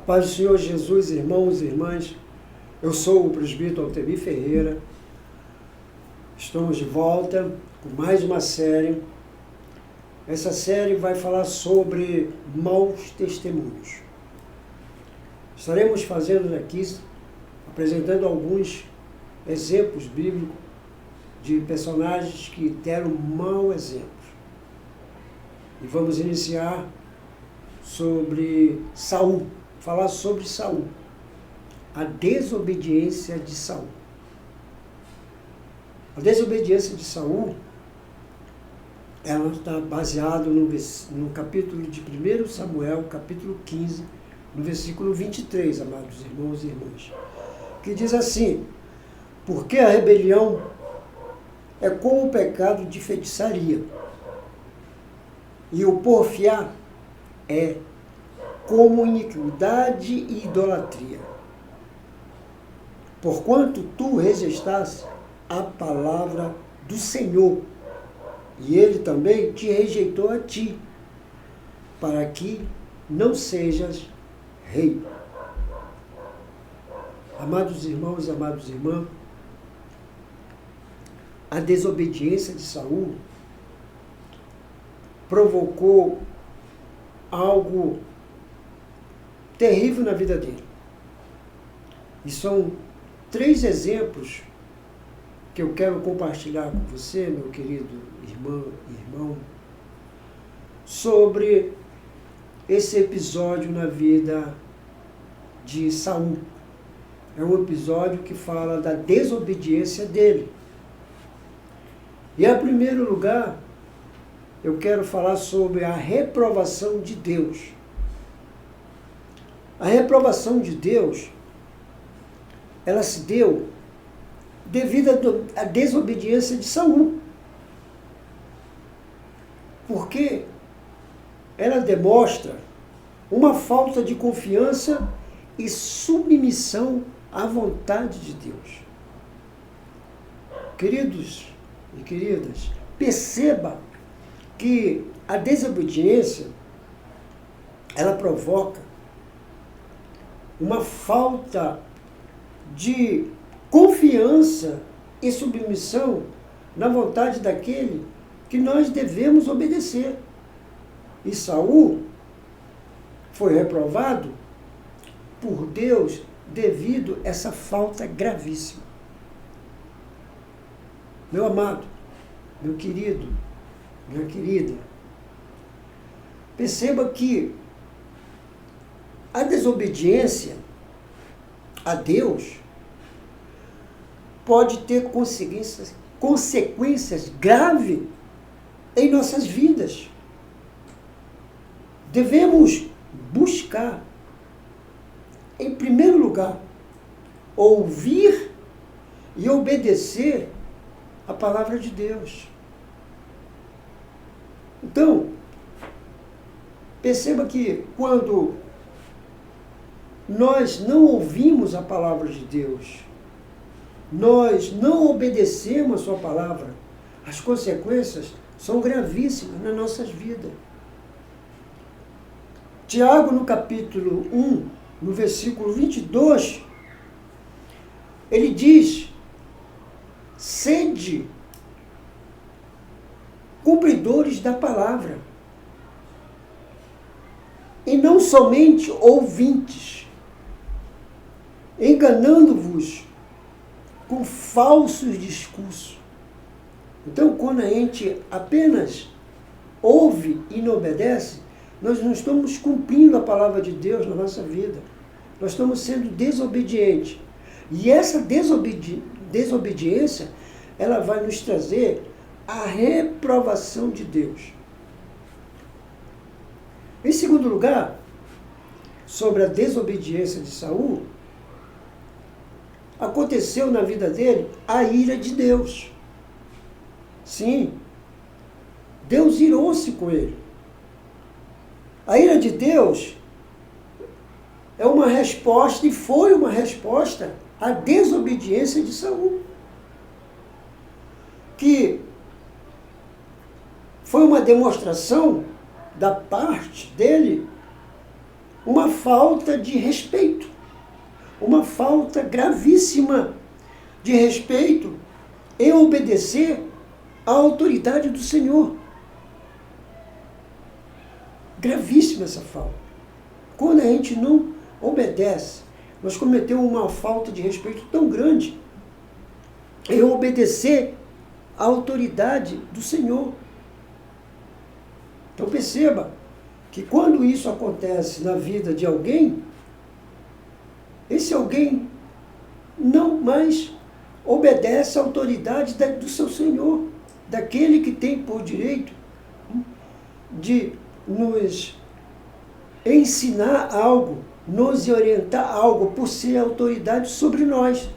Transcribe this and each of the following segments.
Paz do Senhor Jesus, irmãos e irmãs, eu sou o presbítero Altemir Ferreira. Estamos de volta com mais uma série. Essa série vai falar sobre maus testemunhos. Estaremos fazendo aqui, apresentando alguns exemplos bíblicos de personagens que deram mau exemplo. E vamos iniciar sobre Saul. Falar sobre Saul, a desobediência de Saul. A desobediência de Saul, ela está baseada no capítulo de 1 Samuel, capítulo 15, no versículo 23, amados irmãos e irmãs, que diz assim: porque a rebelião é como o pecado de feitiçaria, e o porfiar é como iniquidade e idolatria. Porquanto tu rejeitaste a palavra do Senhor, e ele também te rejeitou a ti, para que não sejas rei. Amados irmãos e amadas irmãs, a desobediência de Saul provocou algo terrível na vida dele. E são 3 exemplos que eu quero compartilhar com você, meu querido irmão, sobre esse episódio na vida de Saul. É um episódio que fala da desobediência dele. E, em primeiro lugar, eu quero falar sobre a reprovação de Deus. A reprovação de Deus, ela se deu devido à desobediência de Saul. Porque ela demonstra uma falta de confiança e submissão à vontade de Deus. Queridos e queridas, perceba que a desobediência, ela provoca uma falta de confiança e submissão na vontade daquele que nós devemos obedecer. E Saul foi reprovado por Deus devido a essa falta gravíssima. Meu amado, meu querido, minha querida, perceba que a desobediência a Deus pode ter consequências graves em nossas vidas. Devemos buscar, em primeiro lugar, ouvir e obedecer a palavra de Deus. Então, perceba que quando nós não ouvimos a palavra de Deus, nós não obedecemos a sua palavra, as consequências são gravíssimas nas nossas vidas. Tiago, no capítulo 1, no versículo 22, ele diz: sede cumpridores da palavra, e não somente ouvintes, enganando-vos com falsos discursos. Então, quando a gente apenas ouve e não obedece, nós não estamos cumprindo a palavra de Deus na nossa vida. Nós estamos sendo desobedientes. E essa desobediência, ela vai nos trazer a reprovação de Deus. Em segundo lugar, sobre a desobediência de Saul, aconteceu na vida dele a ira de Deus. Sim, Deus irou-se com ele. A ira de Deus é uma resposta, e foi uma resposta, à desobediência de Saul. Que foi uma demonstração da parte dele uma falta de respeito, uma falta gravíssima de respeito em obedecer à autoridade do Senhor. Gravíssima essa falta. Quando a gente não obedece, nós cometemos uma falta de respeito tão grande em obedecer à autoridade do Senhor. Então perceba que quando isso acontece na vida de alguém, esse alguém não mais obedece à autoridade do seu Senhor, daquele que tem por direito de nos ensinar algo, nos orientar algo, por ser autoridade sobre nós.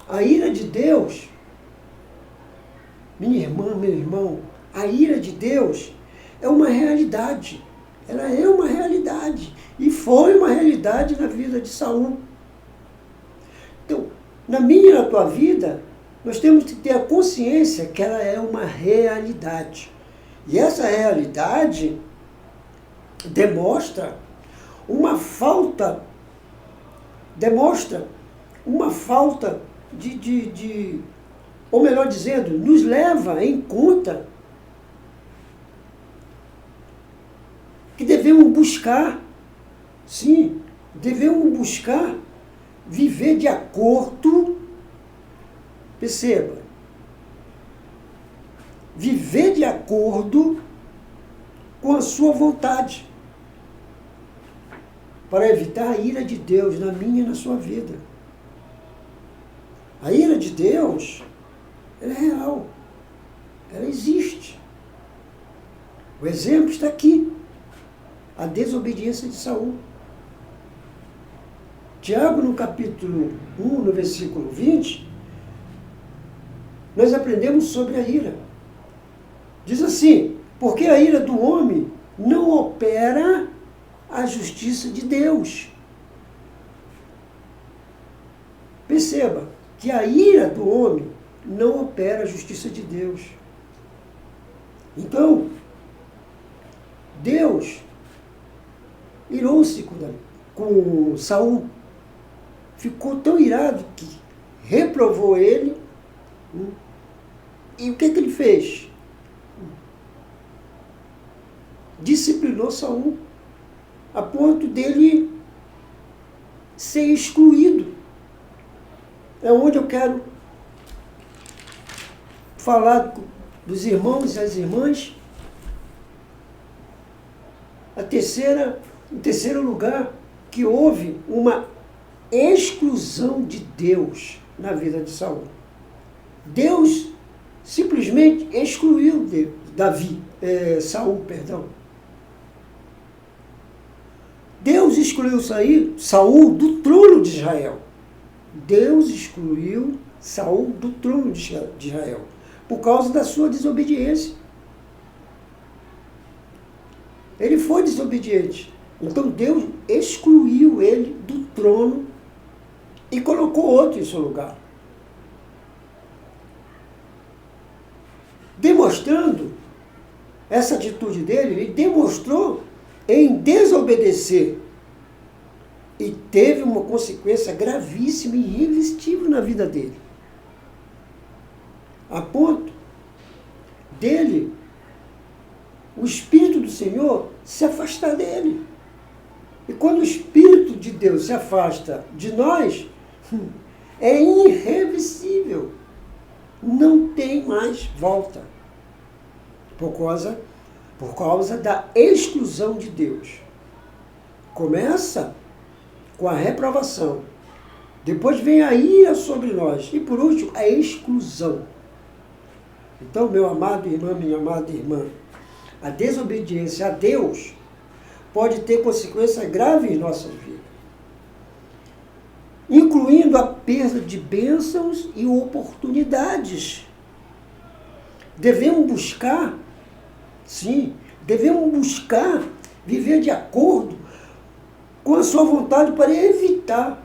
A ira de Deus, minha irmã, meu irmão, a ira de Deus é uma realidade. Ela é uma realidade. E foi uma realidade na vida de Saul. Então, na minha e na tua vida, nós temos que ter a consciência que ela é uma realidade. E essa realidade demonstra uma falta ou melhor dizendo, nos leva em conta que devemos buscar viver de acordo, perceba, viver de acordo com a sua vontade, para evitar a ira de Deus na minha e na sua vida. A ira de Deus, ela é real, ela existe. O exemplo está aqui, a desobediência de Saul. Tiago, no capítulo 1, no versículo 20, nós aprendemos sobre a ira. Diz assim, porque a ira do homem não opera a justiça de Deus. Perceba que a ira do homem não opera a justiça de Deus. Então, Deus irou-se com Saul. Ficou tão irado que reprovou ele. E o que ele fez? Disciplinou Saul, a ponto dele ser excluído. É onde eu quero falar dos irmãos e as irmãs. Em terceiro lugar, que houve uma exclusão de Deus na vida de Saul. Deus simplesmente excluiu Saul. Deus excluiu Saul do trono de Israel. Deus excluiu Saul do trono de Israel por causa da sua desobediência. Ele foi desobediente. Então Deus excluiu ele do trono e colocou outro em seu lugar. Demonstrando essa atitude dele, ele demonstrou em desobedecer. E teve uma consequência gravíssima e irreversível na vida dele. A ponto dele, o Espírito do Senhor se afastar dele. E quando o Espírito de Deus se afasta de nós, é irreversível. Não tem mais volta. Por causa da exclusão de Deus. Começa com a reprovação. Depois vem a ira sobre nós. E por último, a exclusão. Então, meu amado irmão, minha amada irmã, a desobediência a Deus pode ter consequências graves em nossas vidas, incluindo a perda de bênçãos e oportunidades. Devemos buscar viver de acordo com a sua vontade para evitar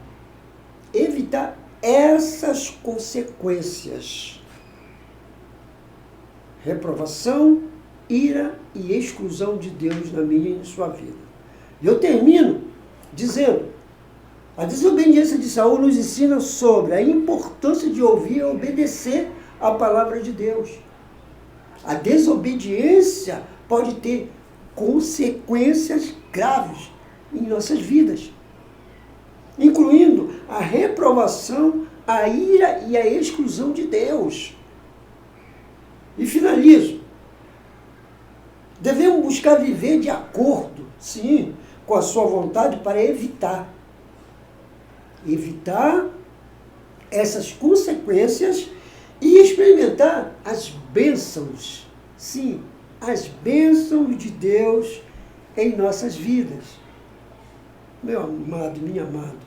essas consequências. Reprovação ira e exclusão de Deus na minha e na sua vida. Eu termino dizendo, a desobediência de Saul nos ensina sobre a importância de ouvir e obedecer a palavra de Deus. A desobediência pode ter consequências graves em nossas vidas, incluindo a reprovação, a ira e a exclusão de Deus. E finalizo. Devemos buscar viver de acordo, sim, com a sua vontade para evitar essas consequências e experimentar as bênçãos, sim, as bênçãos de Deus em nossas vidas. Meu amado, minha amada,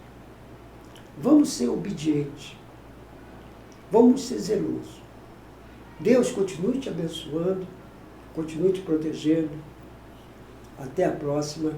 vamos ser obedientes, vamos ser zelosos. Deus continue te abençoando, continue te protegendo. Até a próxima.